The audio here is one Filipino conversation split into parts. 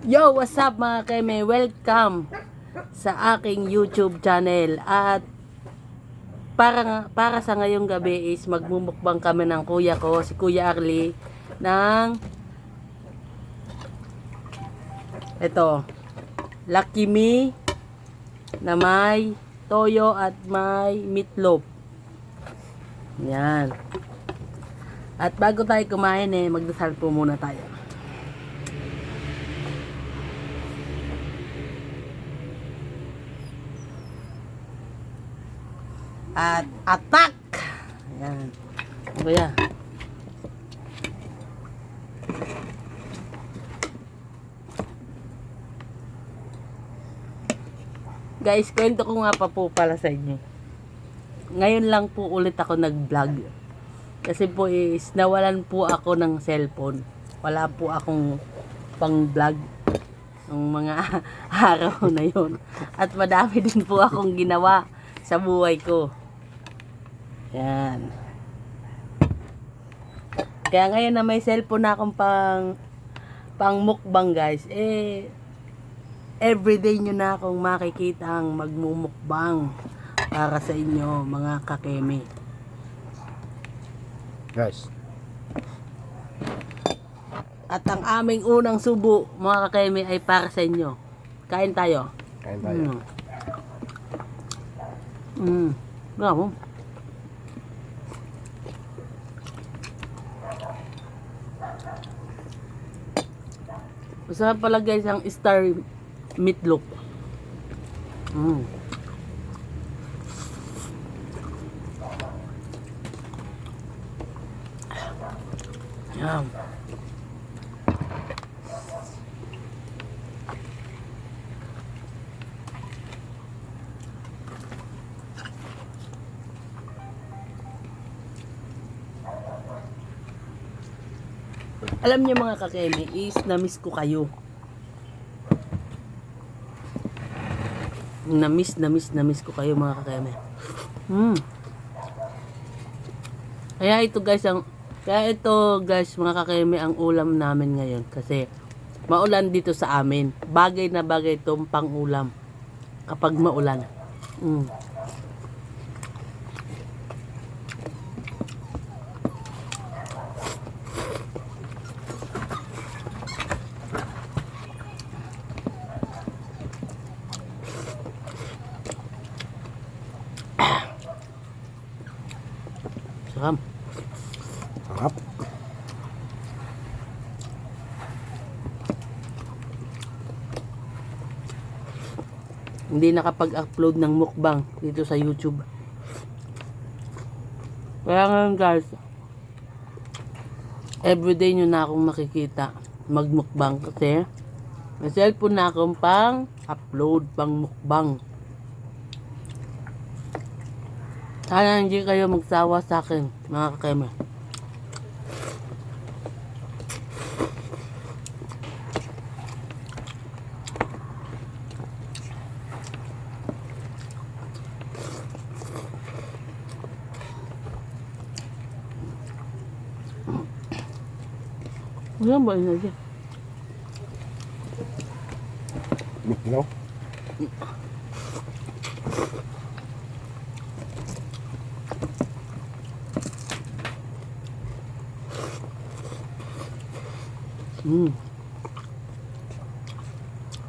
Yo, what's up mga keme? Welcome sa aking YouTube channel. At para sa ngayong gabi is magmumukbang kami ng kuya ko, si Kuya Arlie, ng ito, Lucky Me na may toyo at may meatloaf. Yan. At bago tayo kumain magdasal po muna tayo. At attack! Ayan. Kuya. Guys, kwento ko nga pa po pala sa inyo. Ngayon lang po ulit ako nag-vlog. Kasi po is nawalan po ako ng cellphone. Wala po akong pang-vlog ng mga araw na yon. At madami din po akong ginawa sa buhay ko. Yan. Kaya ngayon na may cellphone na akong pang mukbang guys, everyday nyo na akong makikita ang magmumukbang para sa inyo mga kakeme. Guys, At ang aming unang subo mga kakeme ay para sa inyo. Kain tayo. kain tayo. Bravo. Masarap pala guys ang star meatloaf. Yum. Alam niyo mga kakeme is na-miss ko kayo. Na-miss ko kayo mga kakeme. Kaya ito guys mga kakeme ang ulam namin ngayon kasi maulan dito sa amin. Bagay na bagay itong pang-ulam kapag maulan. Sarap. Sarap. Hindi nakapag-upload ng mukbang dito sa YouTube. Kaya ngayon guys, everyday nyo na akong makikita magmukbang kasi may cellphone na akong pang-upload, pang-mukbang. Sana hindi kayo magsawa sa akin mga kakeme. Wala ba yun lagi? No?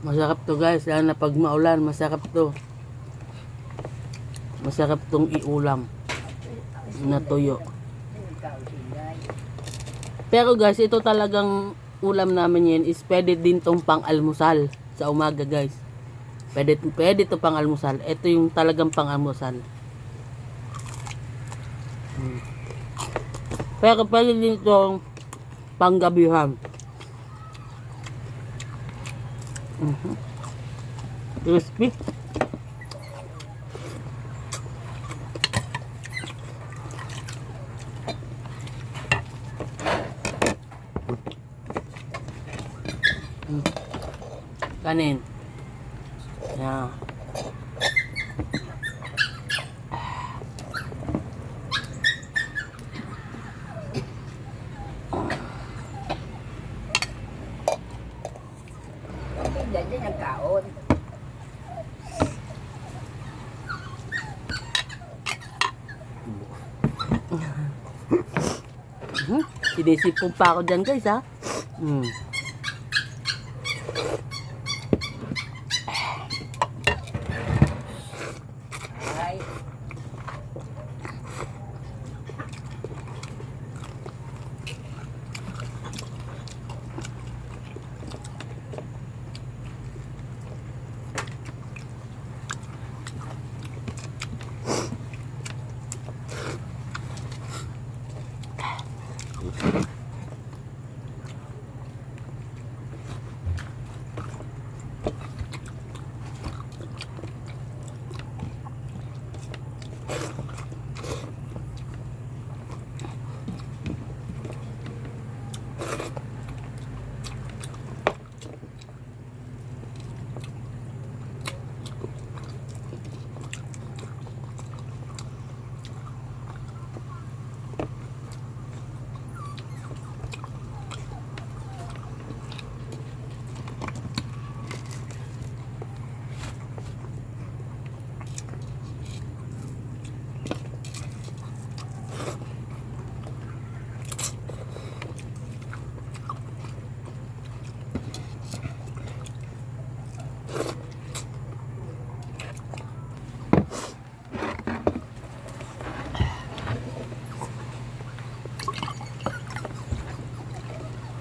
Masarap to guys, lalo na pag maulan, masarap to. Masarap tong iulam na tuyo. Pero guys, ito talagang ulam namin yan is pwede din tong pang-almusal sa umaga guys. Pwede to pang-almusal. Ito yung talagang pang-almusal. Pero pwede din itong panggabihan. Crispy. Kanin. Yeah. dyan ang kaon. Sinisipong pa ako dyan guys ha. Ay,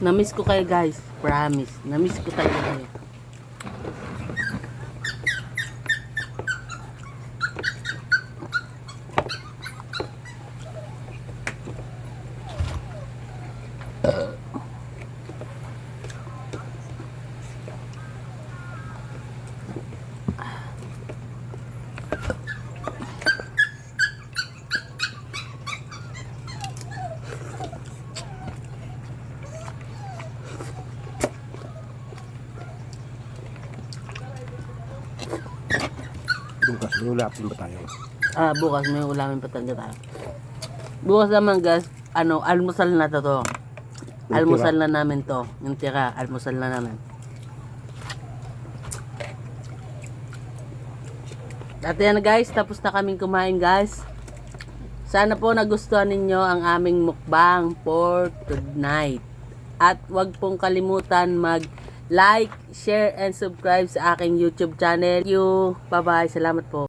Namiss ko kayo guys. Promise. Namiss ko talaga kayo. Bukas, may ulapin ba tayo? Bukas may ulamin pa talaga tayo. Bukas naman guys, almusal na to. Almusal na namin to. Yung tira, almusal na namin. At yan guys, tapos na kaming kumain guys. Sana po nagustuhan ninyo ang aming mukbang for tonight. At wag pong kalimutan mag-like, share, and subscribe sa aking YouTube channel. Thank you. Bye-bye. Salamat po.